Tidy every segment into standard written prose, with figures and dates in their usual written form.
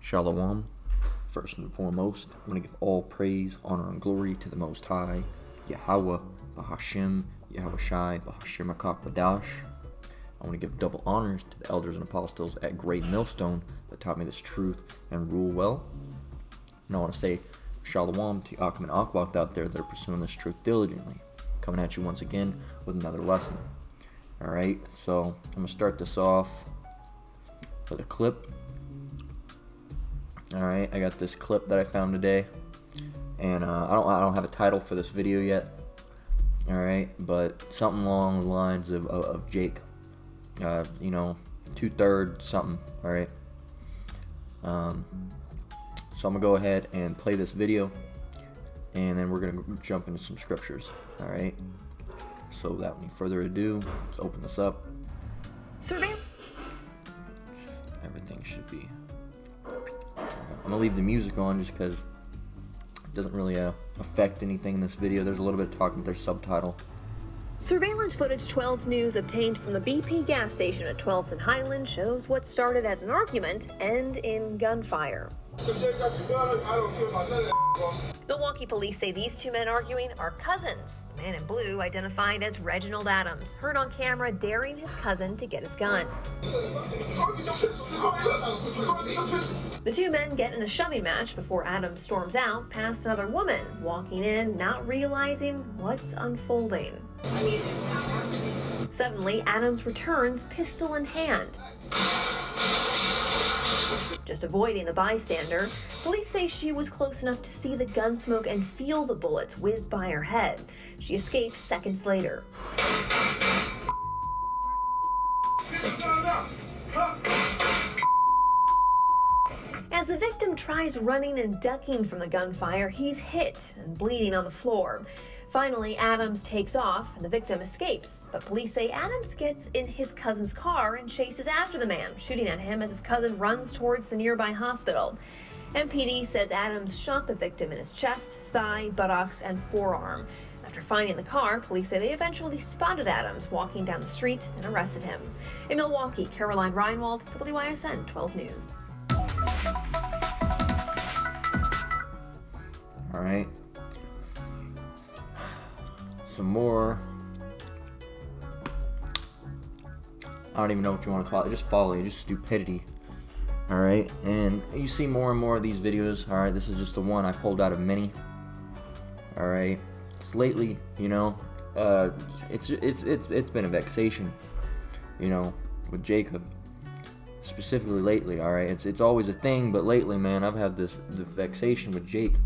Shalom. First and foremost, I want to give all praise, honor, and glory to the Most High, Yahweh, Bahashim, Yahweh Shai, Bahashim Akak Badash. I want to give double honors to the elders and apostles at Great Millstone that taught me this truth and rule well. And I want to say Shalom to Akim and Akwak out there that are pursuing this truth diligently. Coming at you once again with another lesson. Alright, so I'm going to start this off with a clip. Alright, I got this clip that I found today, and I don't have a title for this video yet. Alright, but something along the lines of Jake. You know, 2/3 something. Alright. So I'm gonna go ahead and play this video, and then we're gonna jump into some scriptures. Alright. So without any further ado, let's open this up. Everything should be. I'm gonna leave the music on just because it doesn't really affect anything in this video. There's a little bit of talking, there's subtitle. Surveillance footage 12 News obtained from the BP gas station at 12th and Highland shows what started as an argument end in gunfire. Milwaukee police say these two men arguing are cousins. The man in blue, identified as Reginald Adams, heard on camera daring his cousin to get his gun. The two men get in a shoving match before Adams storms out past another woman, walking in, not realizing what's unfolding. Suddenly, Adams returns, pistol in hand. Just avoiding the bystander, police say she was close enough to see the gun smoke and feel the bullets whiz by her head. She escapes seconds later. As the victim tries running and ducking from the gunfire, he's hit and bleeding on the floor. Finally, Adams takes off and the victim escapes, but police say Adams gets in his cousin's car and chases after the man, shooting at him as his cousin runs towards the nearby hospital. MPD says Adams shot the victim in his chest, thigh, buttocks, and forearm. After finding the car, police say they eventually spotted Adams walking down the street and arrested him. In Milwaukee, Caroline Reinwald, WYSN 12 News. All right. Some more. I don't even know what you want to call it. Just folly, just stupidity. All right, and you see more and more of these videos. All right, this is just the one I pulled out of many. All right, because lately, you know, it's been a vexation, you know, with Jacob. Specifically lately. All right, it's always a thing, but lately, man, I've had the vexation with Jake.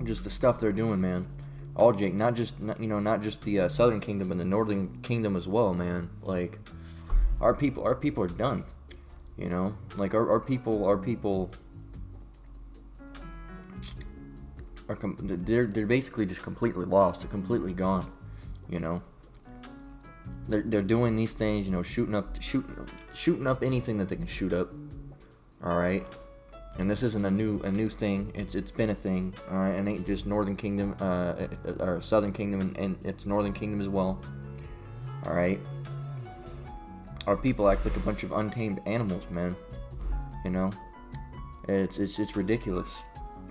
Just the stuff they're doing, man. All Jake, not just the Southern Kingdom, but the Northern Kingdom as well, man. Like, our people are done. You know, like our people are they're basically just completely lost. They're completely gone. You know, they're doing these things. You know, shooting up anything that they can shoot up. All right. And this isn't a new thing. It's been a thing. All right, and ain't just Northern Kingdom, or Southern Kingdom, and it's Northern Kingdom as well. All right. Our people act like a bunch of untamed animals, man. You know, it's ridiculous.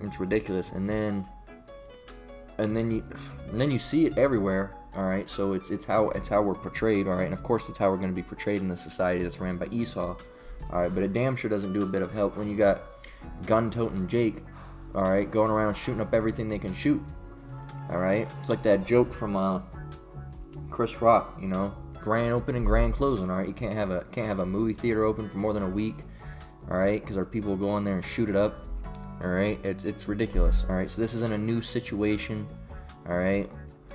It's ridiculous. And then you see it everywhere. All right. So it's how we're portrayed. All right, and of course it's how we're going to be portrayed in the society that's ran by Esau. All right, but it damn sure doesn't do a bit of help when you got gun-toting Jake, all right, going around shooting up everything they can shoot. All right, it's like that joke from Chris Rock, you know, grand opening, grand closing. All right, you can't have a movie theater open for more than a week. All right, because our people will go in there and shoot it up. All right, it's ridiculous. All right, so this isn't a new situation. All right,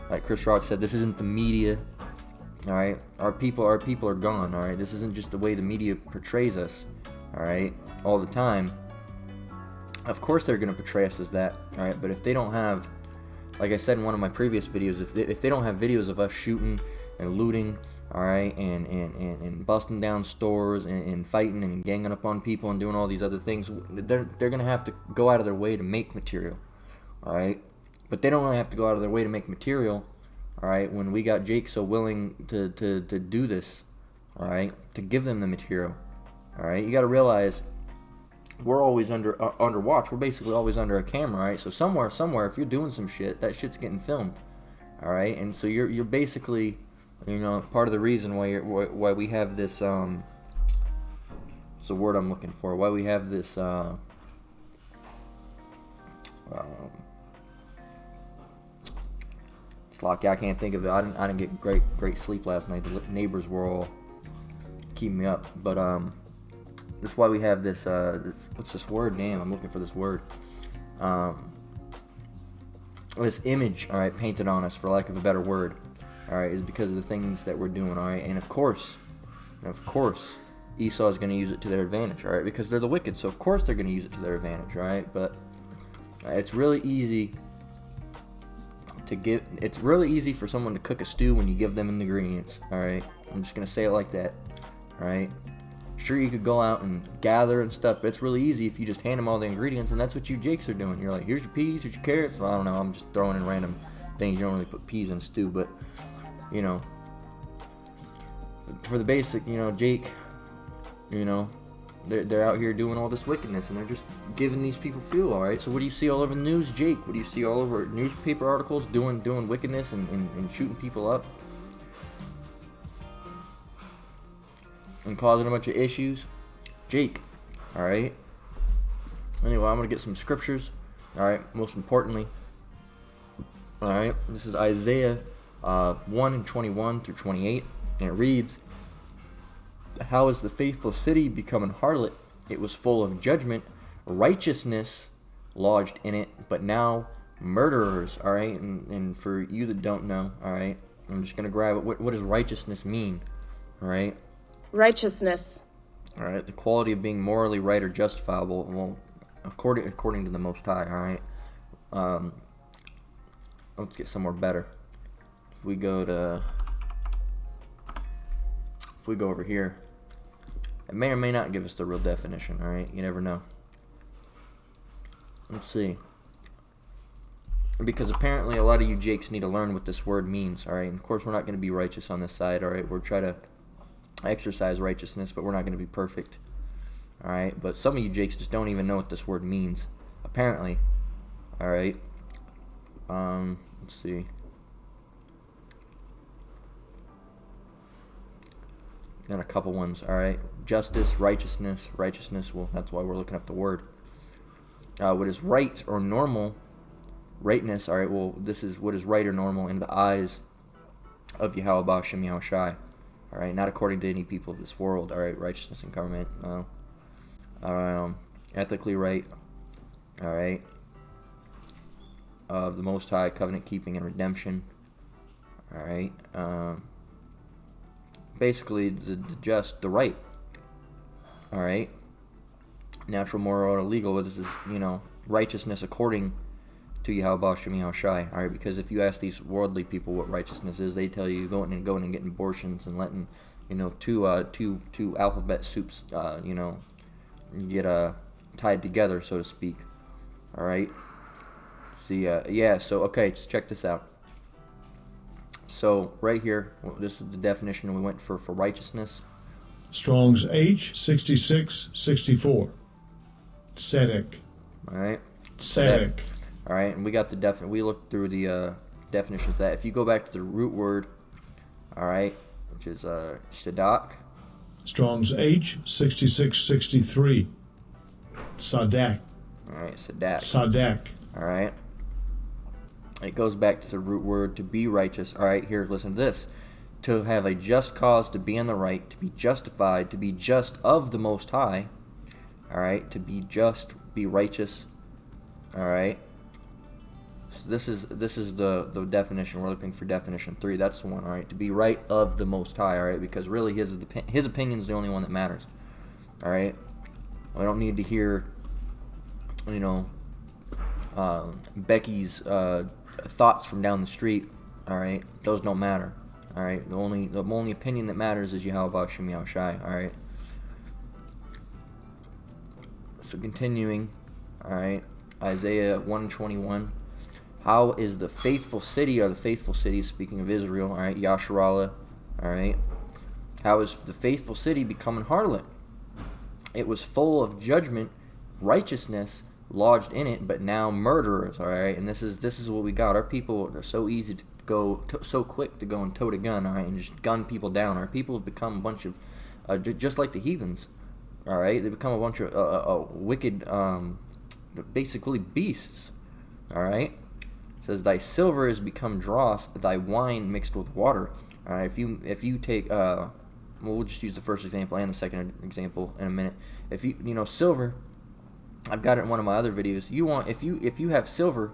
like Chris Rock said, this isn't the media. All right, our people are gone. All right, this isn't just the way the media portrays us. All right, all the time. Of course they're going to portray us as that. All right, but if they don't have, like I said in one of my previous videos, if they don't have videos of us shooting and looting, all right, and busting down stores and fighting and ganging up on people and doing all these other things, they're going to have to go out of their way to make material. All right, but they don't really have to go out of their way to make material. All right, when we got Jake so willing to do this, all right, to give them the material. All right, you got to realize we're always under watch. We're basically always under a camera, right? So somewhere, if you're doing some shit, that shit's getting filmed, all right? And so you're basically, part of the reason why we have this it's the word I'm looking for. Why we have this it's like I can't think of it. I didn't get great sleep last night. The neighbors were all keeping me up, but that's why we have this, what's this word? Damn, I'm looking for this word. This image, all right, painted on us, for lack of a better word, all right, is because of the things that we're doing, all right. And of course, Esau is going to use it to their advantage, all right, because they're the wicked. So of course they're going to use it to their advantage, all right. But it's really easy It's really easy for someone to cook a stew when you give them the ingredients, all right. I'm just going to say it like that, all right. Sure, you could go out and gather and stuff, but it's really easy if you just hand them all the ingredients, and that's what you Jakes are doing. You're like, here's your peas, here's your carrots. Well, I don't know, I'm just throwing in random things. You don't really put peas in stew, but, for the basic, Jake, they're out here doing all this wickedness, and they're just giving these people fuel, all right? So what do you see all over the news, Jake? What do you see all over newspaper articles doing wickedness and shooting people up? And causing a bunch of issues, Jake, all right. Anyway, I'm gonna get some scriptures, all right. Most importantly, all right. This is Isaiah 1:21 through 28, and it reads, "How is the faithful city become an harlot? It was full of judgment, righteousness lodged in it, but now murderers." All right, and for you that don't know, all right, I'm just gonna grab it. What does righteousness mean? All right. Righteousness. All right, the quality of being morally right or justifiable. Well, according to the Most High. All right. Let's get somewhere better. If we go over here, it may or may not give us the real definition. All right, you never know. Let's see. Because apparently a lot of you Jakes need to learn what this word means. All right, and of course we're not going to be righteous on this side. All right, we're trying to exercise righteousness, but we're not going to be perfect. All right, but some of you Jakes just don't even know what this word means, apparently. All right. Let's see. Got a couple ones. All right, justice, righteousness. Well, that's why we're looking up the word. What is right or normal? Rightness. All right. Well, this is what is right or normal in the eyes of Yahweh Bashem Yahushai. All right, not according to any people of this world. All right, righteousness and government. Ethically right. All right. Of the Most High, covenant keeping and redemption. All right. Basically, the just, the right. All right. Natural, moral, or legal. This is righteousness according to Yahweh Bashem Yahushai. All right, because if you ask these worldly people what righteousness is, they tell you going and getting abortions and letting two alphabet soups get tied together, so to speak. All right. See, So okay, let's check this out. So right here, this is the definition we went for righteousness. Strong's H6664. Tzedek. All right. Tzedek. All right, and we got the we looked through the definition of that. If you go back to the root word, all right, which is shadak. Strong's H6663. Sadak. All right, sadak. Sadak. All right. It goes back to the root word to be righteous. All right, here, listen to this. To have a just cause, to be in the right, to be justified, to be just of the Most High. All right, to be just, be righteous. All right. So this is the definition. We're looking for definition 3. That's the one. All right, to be right of the Most High. All right, because really his opinion is the only one that matters. All right. I don't need to hear, Becky's thoughts from down the street. All right, those don't matter. All right, the only opinion that matters is Yahweh Bashem Yahushai. All right. So continuing, all right, Isaiah 1:21. How is the faithful city, or the faithful city, speaking of Israel, all right, Yasharallah, all right. How is the faithful city becoming harlot? It was full of judgment, righteousness lodged in it, but now murderers. All right, and this is what we got. Our people are so easy to go, so quick to go and tote a gun. All right, and just gun people down. Our people have become a bunch of, just like the heathens. All right, they become a bunch of wicked, basically beasts. All right, it says thy silver has become dross, thy wine mixed with water. All right, if you take we'll just use the first example and the second example in a minute. If silver, I've got it in one of my other videos. If you have silver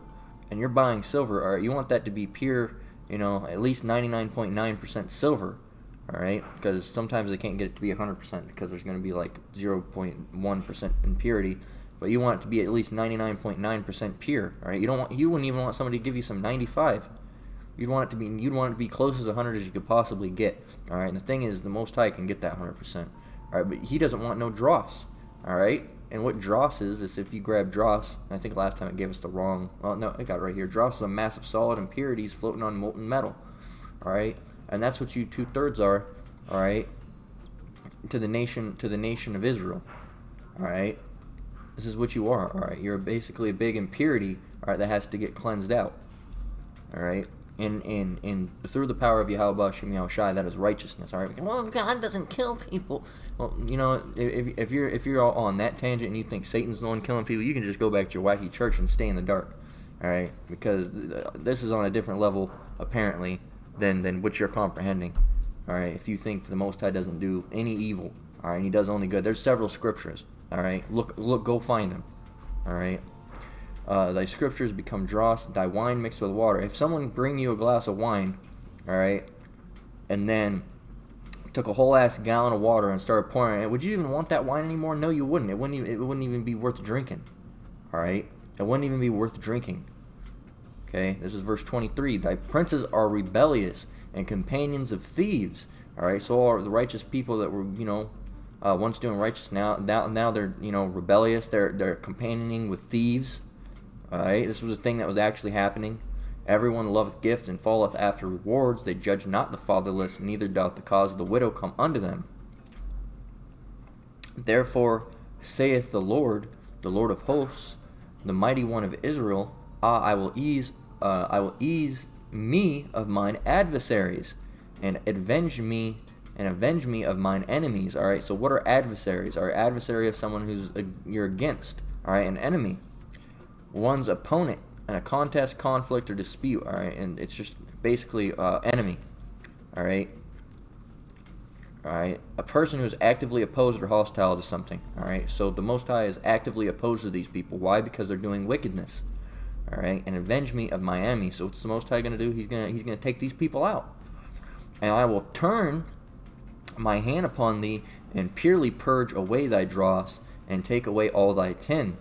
and you're buying silver, all right, you want that to be pure, at least 99.9% silver, all right, because sometimes they can't get it to be 100% because there's going to be like 0.1% impurity, but you want it to be at least 99.9% pure, all right. You wouldn't even want somebody to give you some 95. You'd want it to be close as 100 as you could possibly get, all right. And the thing is, the Most High can get that 100%, all right, but He doesn't want no dross, all right. And what dross is if you grab dross, I think last time it gave us the wrong, well, no, it got it right here. Dross is a mass of solid impurities floating on molten metal, all right. And that's what you 2/3 are, all right, to the nation of Israel, all right. This is what you are, all right. You're basically a big impurity, all right, that has to get cleansed out, all right. In through the power of Yahweh Shem Yahushai, that is righteousness. All right. Well, God doesn't kill people. Well, if you're all on that tangent and you think Satan's the one killing people, you can just go back to your wacky church and stay in the dark. All right, because this is on a different level apparently than what you're comprehending. All right. If you think the Most High doesn't do any evil, all right, and He does only good, there's several scriptures. All right. Look, go find them. All right. Thy scriptures become dross, thy wine mixed with water. If someone bring you a glass of wine, all right, and then took a whole ass gallon of water and started pouring it, would you even want that wine anymore? No, you wouldn't. It wouldn't even be worth drinking. All right, it wouldn't even be worth drinking. Okay, this is verse 23. Thy princes are rebellious and companions of thieves. All right, so are the righteous people that were once doing righteous, now they're rebellious. They're companioning with thieves. Alright, this was a thing that was actually happening. Everyone loveth gifts and falleth after rewards. They judge not the fatherless, neither doth the cause of the widow come unto them. Therefore saith the Lord of hosts, the mighty one of Israel, I will ease me of mine adversaries, and avenge me of mine enemies. Alright, so what are adversaries? Our adversary is someone who's you're against. Alright, an enemy. One's opponent in a contest, conflict, or dispute, all right, and it's just basically enemy, all right, a person who is actively opposed or hostile to something, all right. So the Most High is actively opposed to these people. Why? Because they're doing wickedness, all right. And avenge me of my enemy. So what's the Most High going to do? He's gonna take these people out, and I will turn my hand upon thee and purely purge away thy dross and take away all thy tin.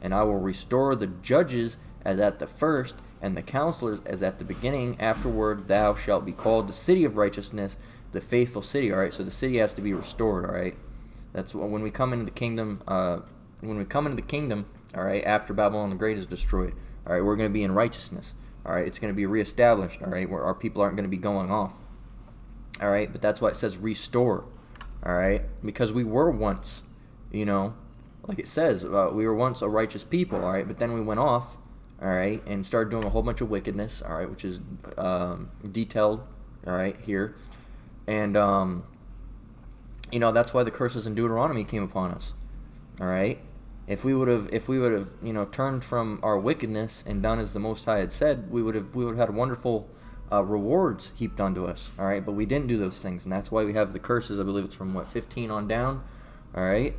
And I will restore the judges as at the first, and the counselors as at the beginning. Afterward thou shalt be called the city of righteousness, the faithful city. All right, so the city has to be restored. All right, that's when we come into the kingdom. All right, after Babylon the Great is destroyed. All right, we're going to be in righteousness. All right, it's going to be reestablished. All right, where our people aren't going to be going off. All right, but that's why it says restore. All right, because we were once, like it says, we were once a righteous people, all right, but then we went off, all right, and started doing a whole bunch of wickedness, all right, which is detailed, all right, here, and that's why the curses in Deuteronomy came upon us, all right. If we would have turned from our wickedness and done as the Most High had said, we would have had wonderful rewards heaped onto us, all right, but we didn't do those things, and that's why we have the curses. I believe it's from 15 on down, all right.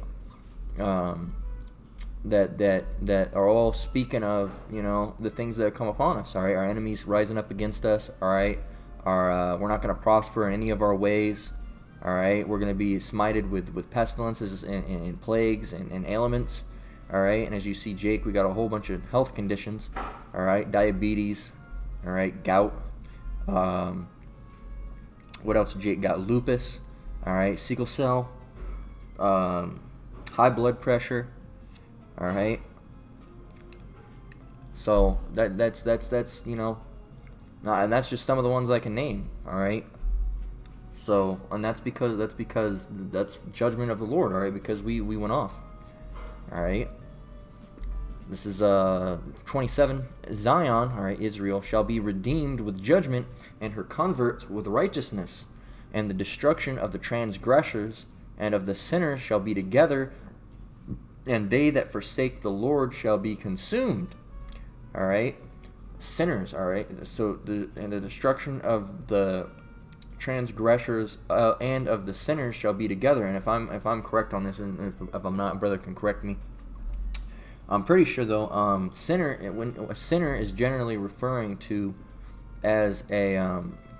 That are all speaking of the things that have come upon us. All right, our enemies rising up against us. All right, we're not going to prosper in any of our ways. All right, we're going to be smited with pestilences and plagues and ailments. All right, and as you see, Jake, we got a whole bunch of health conditions. All right, diabetes. All right, gout. What else? Jake got lupus. All right, sickle cell. High blood pressure, all right. So that's and that's just some of the ones I can name, all right. So, and that's because that's judgment of the Lord, all right, because we went off, all right. This is 27. Zion, all right, Israel, shall be redeemed with judgment, and her converts with righteousness. And the destruction of the transgressors and of the sinners shall be together, and they that forsake the Lord shall be consumed. All right, sinners. All right. So the destruction of the transgressors and of the sinners shall be together. And if I'm correct on this, and if I'm not, brother can correct me. I'm pretty sure though, when a sinner is generally referring to as a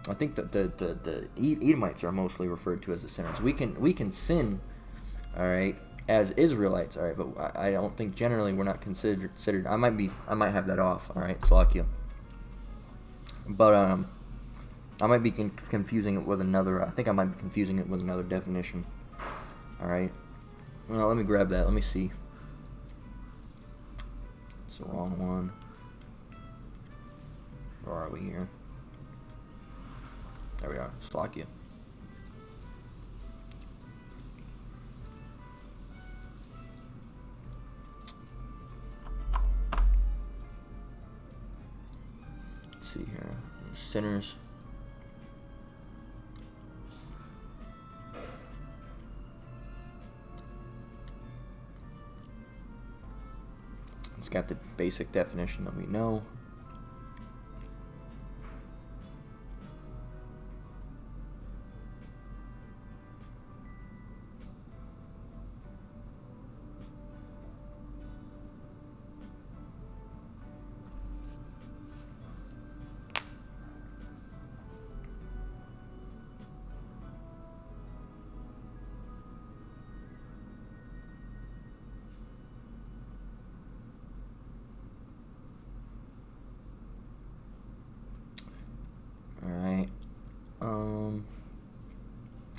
I think the Edomites are mostly referred to as the sinners. We can sin, all right, as Israelites, all right, but I don't think generally we're not considered. I might have that off, all right, Salakia. But I might be confusing it with another. I think I might be confusing it with another definition. All right. Well, let me grab that. Let me see. It's the wrong one. Where are we here? There we are. Slovakia. Let's see here. Sinners. It's got the basic definition that we know.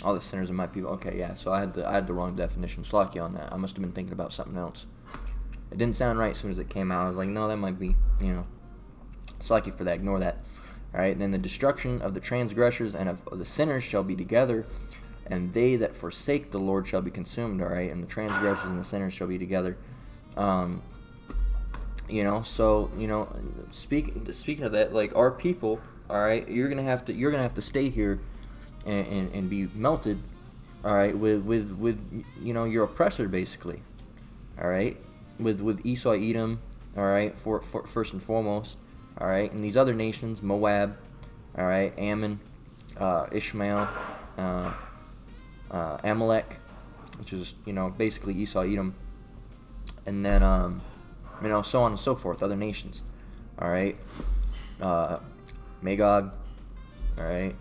All the sinners of my people. Okay, yeah. So I had the wrong definition. Slacky on that. I must have been thinking about something else. It didn't sound right as soon as it came out. I was like, no, that might be, Slacky for that. Ignore that. All right. Then the destruction of the transgressors and of the sinners shall be together, and they that forsake the Lord shall be consumed. All right. And the transgressors and the sinners shall be together. Speaking of that, like our people. All right. You're gonna have to stay here. And be melted, all right, with your oppressor basically, all right, with Esau, Edom, all right, for first and foremost, all right, and these other nations, Moab, all right, Ammon, Ishmael, Amalek, which is basically Esau, Edom, and then so on and so forth, other nations, all right, Magog, all right.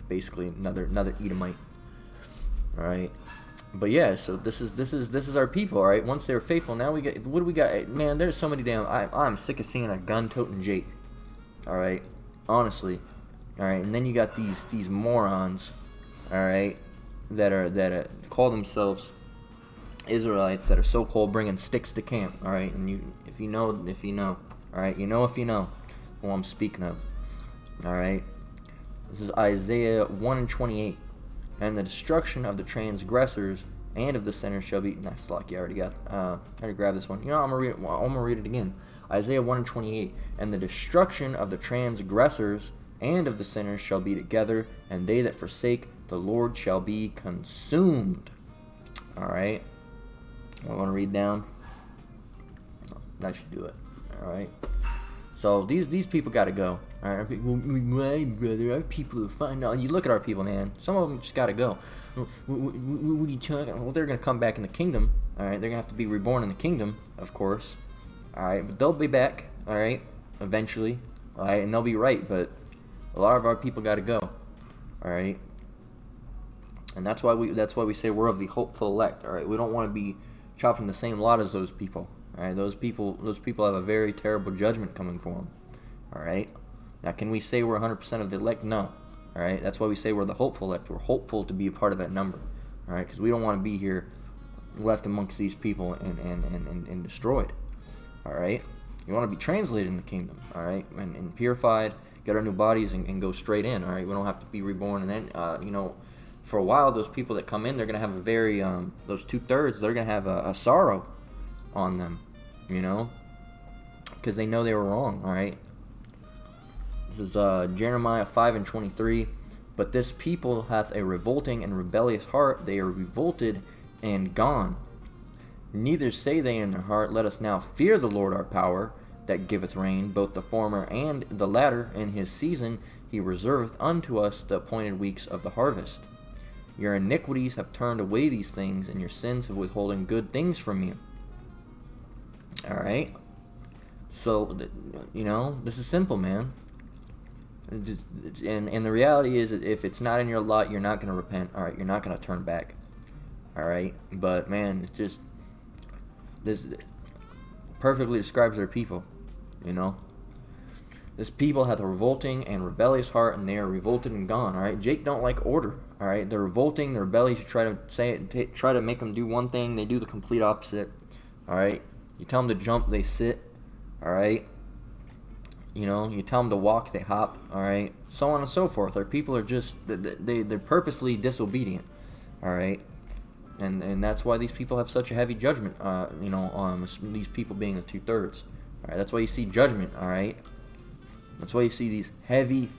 Basically another Edomite, all right. But yeah, so this is our people, all right. Once they're faithful, now we get what do we got? Man, there's so many damn. I'm sick of seeing a gun-toting Jake, all right. Honestly, all right. And then you got these morons, all right, that call themselves Israelites that are so-called bringing sticks to camp, all right. And if you know, all right, if you know who I'm speaking of, all right. This is Isaiah 1:28. And the destruction of the transgressors and of the sinners shall be. Nice, lucky. I already grabbed this one. I'm gonna read it. I'm gonna read it again. Isaiah 1:28. And the destruction of the transgressors and of the sinners shall be together, and they that forsake the Lord shall be consumed. All right. I want to read down. That should do it. All right. So these people got to go. All right, my brother, our people are fine. No, you look at our people, man. Some of them just got to go. What are you talking? Well, they're going to come back in the kingdom. All right, they're going to have to be reborn in the kingdom, of course. All right, but they'll be back. All right, eventually. All right, and they'll be right. But a lot of our people got to go. All right, and that's why we say we're of the hopeful elect. All right, we don't want to be chopped in the same lot as those people. All right, those people have a very terrible judgment coming for them. All right. Now, can we say we're 100% of the elect? No. All right. That's why we say we're the hopeful elect. We're hopeful to be a part of that number. All right, because we don't want to be here left amongst these people and destroyed. All right. You want to be translated in the kingdom. All right, and purified, get our new bodies and go straight in. All right. We don't have to be reborn. And then for a while, those people that come in, they're gonna have a very those 2/3. They're gonna have a sorrow on them. because they know they were wrong. All right. This is Jeremiah 5:23. But this people hath a revolting and rebellious heart; they are revolted and gone. Neither say they in their heart, Let us now fear the Lord our power, that giveth rain, both the former and the latter. In his season he reserveth unto us the appointed weeks of the harvest. Your iniquities have turned away these things, and your sins have withholden good things from you. Alright? So, this is simple, man. And the reality is that if it's not in your lot, you're not going to repent. Alright, you're not going to turn back. Alright? But, man, it's just... This perfectly describes their people, This people hath a revolting and rebellious heart, and they are revolted and gone. All right, Jake don't like order. All right, they're revolting, they're rebellious. You try to try to make them do one thing, they do the complete opposite. All right, you tell them to jump, they sit. All right, you tell them to walk, they hop. All right, so on and so forth. Our people are just they're purposely disobedient. All right. And that's why these people have such a heavy judgment, on these people being the 2/3. All right, that's why you see judgment. All right, that's why you see these heavy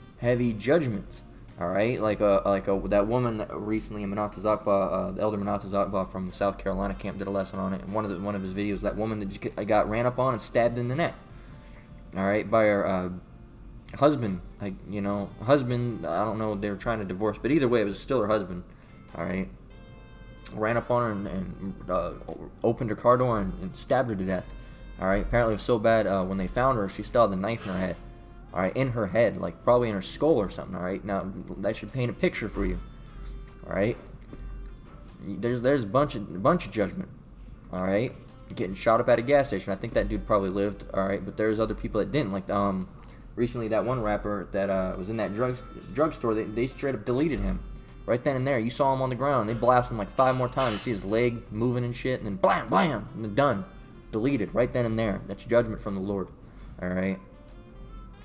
judgments. All right, like that woman recently, the elder Manata Zakba from the South Carolina camp did a lesson on it. And one of his videos, that woman that just got ran up on and stabbed in the neck. All right, by her husband. Husband. I don't know. They were trying to divorce, but either way, it was still her husband. All right. Ran up on her and opened her car door and stabbed her to death. Alright, apparently it was so bad when they found her, she still had the knife in her head. Alright, in her head, like probably in her skull or something. Alright, now that should paint a picture for you. Alright, there's a bunch of judgment. Alright, getting shot up at a gas station. I think that dude probably lived. Alright, but there's other people that didn't. Like recently that one rapper that was in that drugstore, they straight up deleted him. Right then and there, you saw him on the ground. They blast him like 5 more times. You see his leg moving and shit, and then blam, blam, and then done. Deleted right then and there. That's judgment from the Lord. Alright?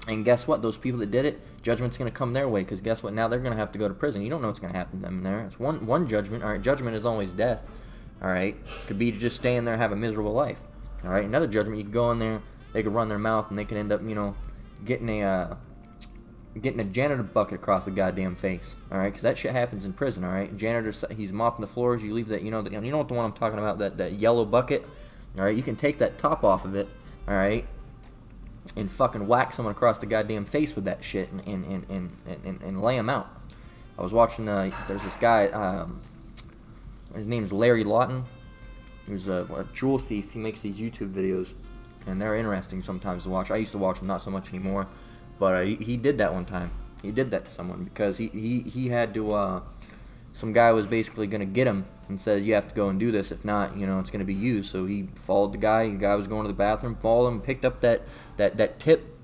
And guess what? Those people that did it, judgment's going to come their way, because guess what? Now they're going to have to go to prison. You don't know what's going to happen to them in there. It's one judgment. Alright? Judgment is always death. Alright? Could be to just stay in there and have a miserable life. Alright? Another judgment, you could go in there, they could run their mouth, and they could end up, getting a janitor bucket across the goddamn face, all right? Because that shit happens in prison, all right? Janitor, he's mopping the floors. You leave that, you know what the one I'm talking about, that yellow bucket, all right? You can take that top off of it, all right, and fucking whack someone across the goddamn face with that shit and lay them out. I was watching. There's this guy. His name's Larry Lawton. He's a jewel thief. He makes these YouTube videos, and they're interesting sometimes to watch. I used to watch them, not so much anymore. But he did that one time. He did that to someone because he had to. Some guy was basically going to get him and said, you have to go and do this. If not, it's going to be you. So he followed the guy. The guy was going to the bathroom, followed him, picked up that tip,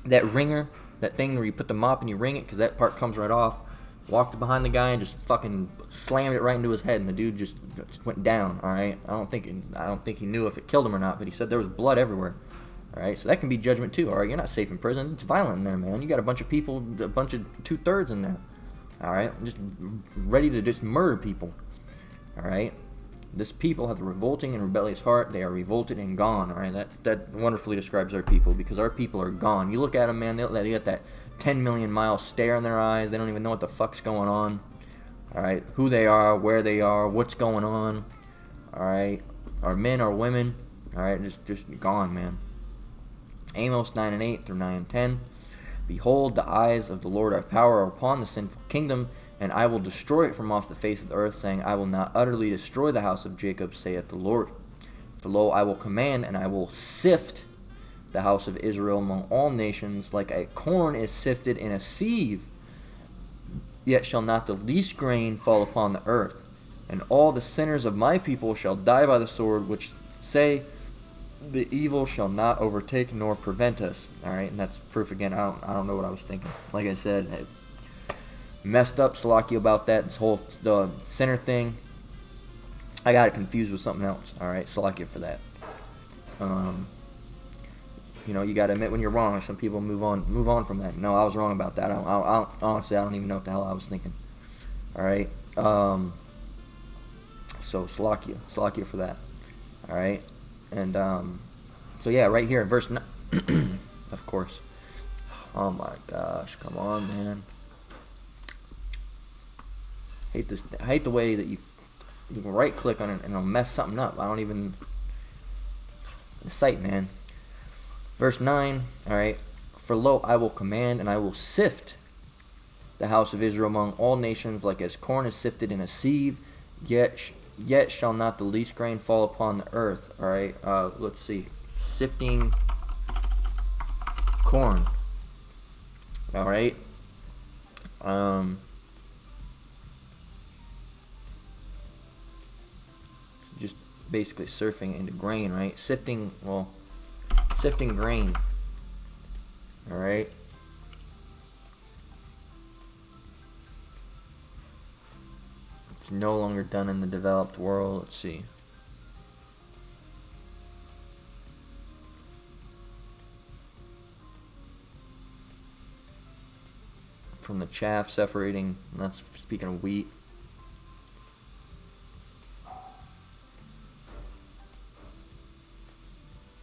that ringer, that thing where you put the mop and you ring it because that part comes right off. Walked behind the guy and just fucking slammed it right into his head, and the dude just went down. All right. I don't think he knew if it killed him or not, but he said there was blood everywhere. Alright, so that can be judgment too. Alright, you're not safe in prison. It's violent in there, man. You got a bunch of people, a bunch of 2/3 in there. Alright, just ready to just murder people. Alright, this people have a revolting and rebellious heart. They are revolted and gone. Alright, that wonderfully describes our people, because our people are gone. You look at them, man, they got that 10 million mile stare in their eyes. They don't even know what the fuck's going on. Alright, who they are, where they are, what's going on. Alright, our men, our women. Alright, just gone, man. Amos 9:8 through 9:10. Behold, the eyes of the Lord our power are upon the sinful kingdom, and I will destroy it from off the face of the earth, saying, I will not utterly destroy the house of Jacob, saith the Lord. For lo, I will command, and I will sift the house of Israel among all nations, like a corn is sifted in a sieve. Yet shall not the least grain fall upon the earth. And all the sinners of my people shall die by the sword, which say, the evil shall not overtake nor prevent us. Alright, and that's proof again. I don't know what I was thinking. Like I said, I messed up Salakia about that. This whole the sinner thing, I got it confused with something else. Alright, Salakia for that. You got to admit when you're wrong. Some people move on from that. No, I was wrong about that. Honestly, I don't even know what the hell I was thinking. Alright, so Salakia for that. Alright. And So yeah, right here in verse 9, of course. Oh my gosh, come on, man. Hate this. I hate the way that you can right click on it and it'll mess something up. I don't even, the site, man. Verse 9, all right. For lo, I will command and I will sift the house of Israel among all nations, like as corn is sifted in a sieve, yet shall not the least grain fall upon the earth. All right, let's see. Sifting corn. All right. Just basically surfing into grain, right? Sifting grain. All right. It's no longer done in the developed world. Let's see. From the chaff separating, that's speaking of wheat.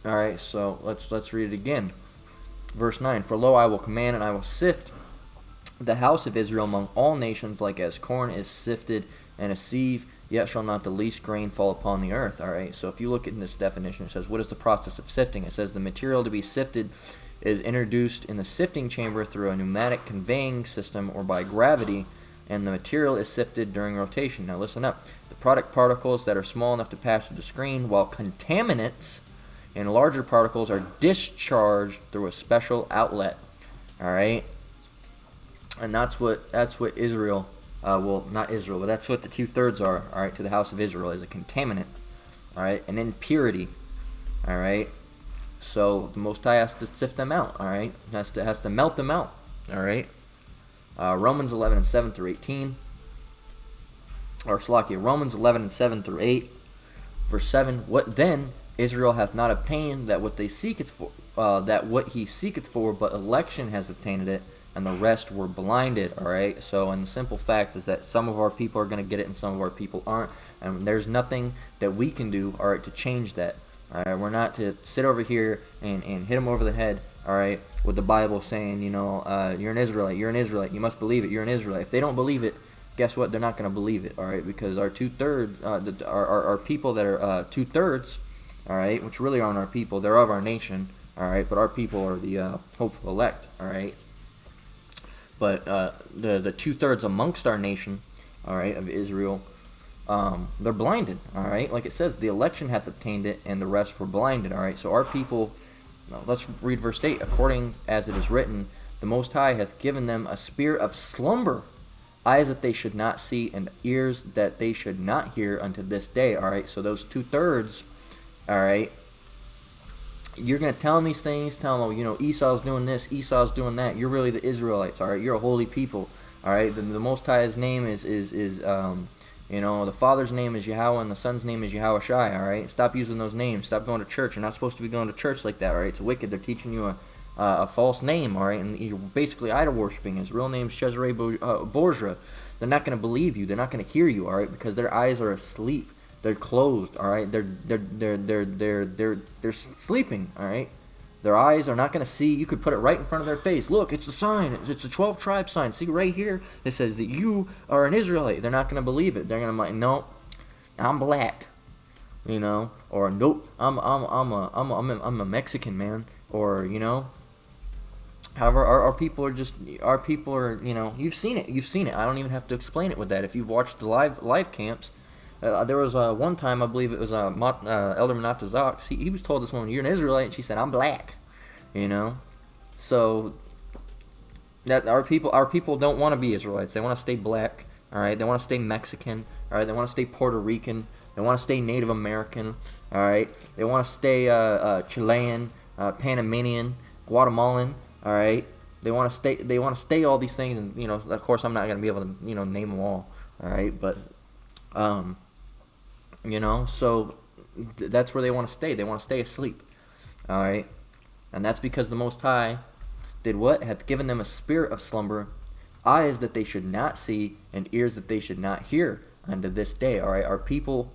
All right, so let's read it again. Verse 9, for lo, I will command and I will sift the house of Israel among all nations, like as corn is sifted in a sieve, yet shall not the least grain fall upon the earth. All right, so if you look at this definition, it says, what is the process of sifting? It says the material to be sifted is introduced in the sifting chamber through a pneumatic conveying system or by gravity, and the material is sifted during rotation. Now listen up. The product particles that are small enough to pass through the screen, while contaminants and larger particles are discharged through a special outlet. All right, and that's what Israel, well, not Israel, but that's what the 2/3 are. All right, to the house of Israel is a contaminant. All right, an impurity. All right, so the Most High has to sift them out. All right, has to melt them out. All right, Romans 11:7-18, or Slakia, Romans 11:7-8, verse 7. What then? Israel hath not obtained that what they seeketh for, that what he seeketh for, but election has obtained it, and the rest were blinded. All right. So, and the simple fact is that some of our people are going to get it, and some of our people aren't, and there's nothing that we can do, all right, to change that. All right. We're not to sit over here and hit them over the head, all right, with the Bible saying, you're an Israelite, you're an Israelite, you must believe it, you're an Israelite. If they don't believe it, guess what? They're not going to believe it. All right, because our 2/3, our people that are 2/3. All right, which really aren't our people. They're of our nation. All right, but our people are the hopeful elect. All right, but the 2/3 amongst our nation, all right, of Israel, they're blinded. All right, like it says, the election hath obtained it, and the rest were blinded. All right, so our people. Let's read verse 8. According as it is written, the Most High hath given them a spirit of slumber, eyes that they should not see, and ears that they should not hear unto this day. All right, so those 2/3. All right, you're going to tell them these things, tell them, Esau's doing this, Esau's doing that. You're really the Israelites, all right? You're a holy people, all right? The Most High's name is the Father's name is Yahweh, and the Son's name is Yahweh Shai, all right? Stop using those names. Stop going to church. You're not supposed to be going to church like that, all right? It's wicked. They're teaching you a false name, all right? And you're basically idol worshiping. His real name's Cesare Borgia. They're not going to believe you. They're not going to hear you, all right? Because their eyes are asleep. They're closed, all right. They're sleeping, all right. Their eyes are not going to see. You could put it right in front of their face. Look, it's a sign. It's a 12 tribe sign. See right here. It says that you are an Israelite. They're not going to believe it. They're going to be like, no, I'm black, or nope, I'm a Mexican man, or However, our people are you've seen it. I don't even have to explain it with that. If you've watched the live camps. There was one time, I believe it was Elder Menatazak. He was told this woman, "You're an Israelite," and she said, "I'm black." So that our people don't want to be Israelites. They want to stay black. All right, they want to stay Mexican. All right, they want to stay Puerto Rican. They want to stay Native American. All right, they want to stay Chilean, Panamanian, Guatemalan. All right, they want to stay all these things, and of course, I'm not going to be able to name them all. All right, but so that's where they want to stay. They want to stay asleep. All right, and that's because the Most High did what? Hath given them a spirit of slumber, eyes that they should not see, and ears that they should not hear unto this day. All right, our people,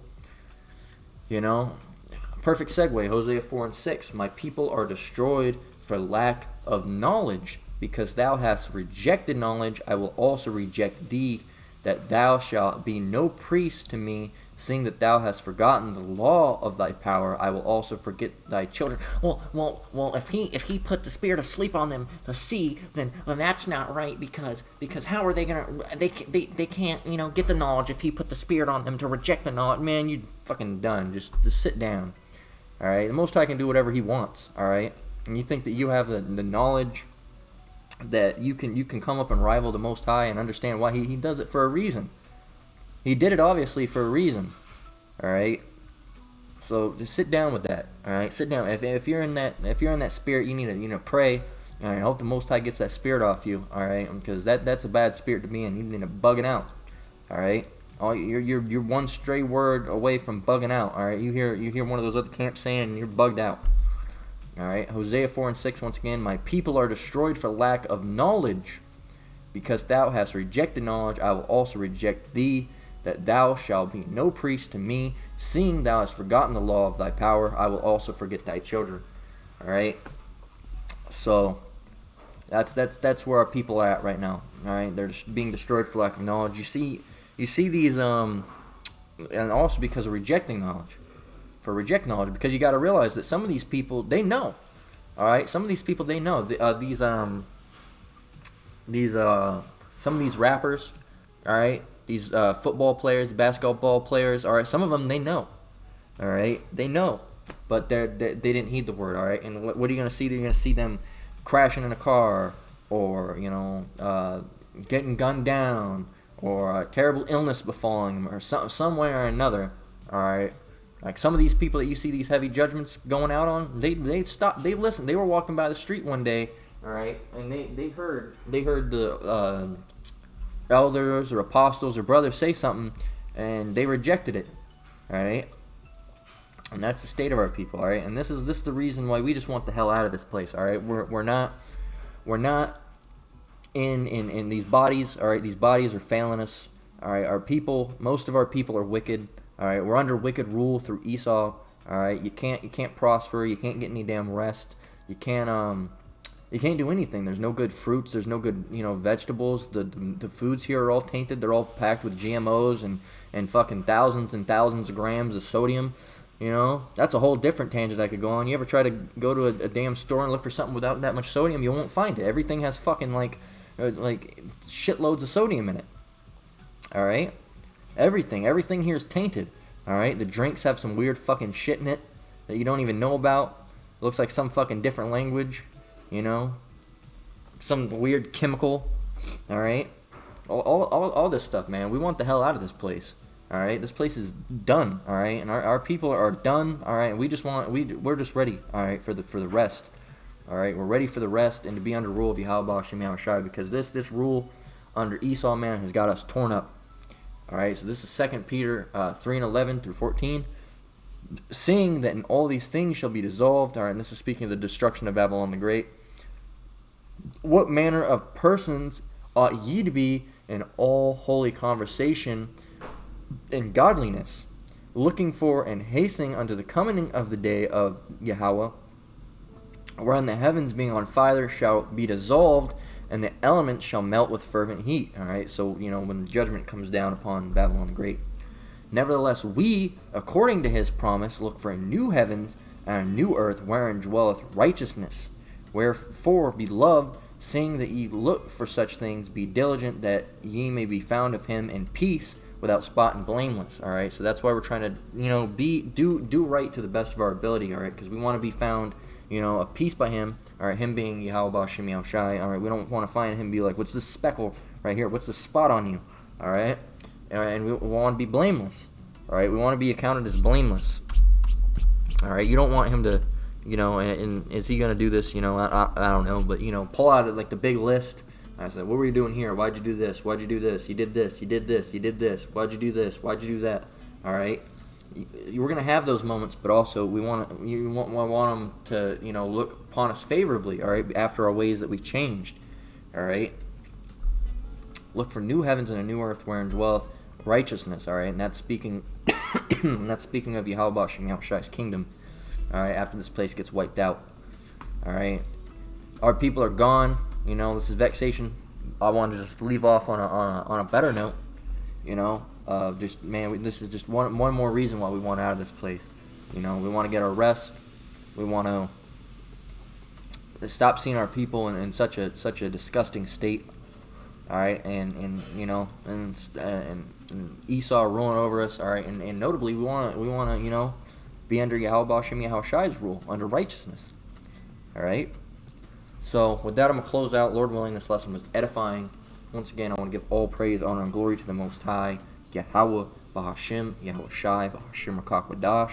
Perfect segue, Hosea 4 and 6. My people are destroyed for lack of knowledge. Because thou hast rejected knowledge, I will also reject thee, that thou shalt be no priest to me, seeing that thou hast forgotten the law of thy power. I will also forget thy children. Well, if he put the spirit of sleep on them to see, then that's not right, because how are they gonna they can't get the knowledge if he put the spirit on them to reject the knowledge. Man, you fucking done. Just sit down. All right, the Most High can do whatever he wants. All right, and you think that you have the knowledge that you can come up and rival the Most High and understand why he does it for a reason. He did it obviously for a reason. All right. So just sit down with that. All right. Sit down. If you're in that spirit, you need to pray. All right. I hope the Most High gets that spirit off you. All right. Because that's a bad spirit to be in. You need to bug it out. All right. You're one stray word away from bugging out. All right. You hear one of those other camps saying, and you're bugged out. All right, Hosea 4 and 6, once again, my people are destroyed for lack of knowledge. Because thou hast rejected knowledge, I will also reject thee, that thou shalt be no priest to me. Seeing thou hast forgotten the law of thy power, I will also forget thy children. All right, so that's where our people are at right now. All right, they're just being destroyed for lack of knowledge. You see these and also because of rejecting knowledge. For reject knowledge, because you got to realize that some of these people, they know. All right, some of these people, they know. Some of these rappers, all right, these football players, basketball players, all right, some of them, they know. All right, they know, but they didn't heed the word. All right, and what are you gonna see? You're gonna see them crashing in a car, or getting gunned down, or a terrible illness befalling them, or some way or another. All right. Like some of these people that you see these heavy judgments going out on, they stopped, they listened. They were walking by the street one day, all right, and they heard the elders or apostles or brothers say something, and they rejected it, all right. And that's the state of our people, all right. And this is the reason why we just want the hell out of this place, all right. We're not in these bodies, all right. These bodies are failing us, all right. Our people, most of our people are wicked. All right, we're under wicked rule through Esau. All right, you can't prosper. You can't get any damn rest. You can't do anything. There's no good fruits. There's no good vegetables. The foods here are all tainted. They're all packed with GMOs and fucking thousands and thousands of grams of sodium. That's a whole different tangent I could go on. You ever try to go to a damn store and look for something without that much sodium? You won't find it. Everything has fucking like shitloads of sodium in it. All right. Everything here is tainted. All right, the drinks have some weird fucking shit in it that you don't even know about. It looks like some fucking different language, some weird chemical. All right, all this stuff, man. We want the hell out of this place. All right, this place is done. All right, and our people are done. All right, and we're just ready. All right, for the rest. All right, we're ready for the rest and to be under rule of Yahweh Shem Yahushai, because this rule under Esau, man, has got us torn up. All right, so this is 2 Peter 3 and 11 through 14. Seeing that in all these things shall be dissolved. All right, and this is speaking of the destruction of Babylon the Great. What manner of persons ought ye to be in all holy conversation and godliness, looking for and hastening unto the coming of the day of Yahweh, wherein the heavens being on fire shall be dissolved, and the elements shall melt with fervent heat. All right, so when the judgment comes down upon Babylon the Great. Nevertheless, we, according to his promise, look for a new heavens and a new earth, wherein dwelleth righteousness. Wherefore, beloved, seeing that ye look for such things, be diligent that ye may be found of him in peace, without spot and blameless. All right, so that's why we're trying to do right to the best of our ability. All right, because we want to be found of peace by him. All right, him being Yahweh Shem Yahushai. All right, we don't want to find him and be like, what's this speckle right here? What's this spot on you? All right, and we want to be blameless. All right, we want to be accounted as blameless. All right, you don't want him to, and is he going to do this? I don't know, but pull out like the big list. I said, what were you doing here? Why'd you do this? Why'd you do this? You did this. You did this. You did this. Why'd you do this? Why'd you do that? All right. We're gonna have those moments, but also we want them to look upon us favorably. All right, after our ways that we've changed. All right. Look for new heavens and a new earth wherein dwelleth righteousness. All right, and that's speaking of Yahweh Shem Yahushai's kingdom. All right, after this place gets wiped out. All right, our people are gone. You know, this is vexation. I wanted to just leave off on a better note. You know, just man, this is just one more reason why we want out of this place. You know, we want to get our rest. We want to stop seeing our people in such a disgusting state. All right, and you know, and Esau ruling over us. All right, and notably, we want to you know, be under Yahweh Shem Yahushai's rule, under righteousness. All right. So with that, I'm gonna close out. Lord willing, this lesson was edifying. Once again, I want to give all praise, honor, and glory to the Most High, Yahweh Bahashim, Yahushai, Bahashim Rakakwadash.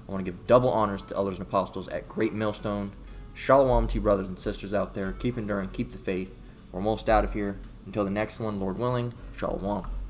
I want to give double honors to elders and apostles at Great Millstone. Shalom to you brothers and sisters out there. Keep enduring, keep the faith. We're almost out of here. Until the next one, Lord willing, Shalom.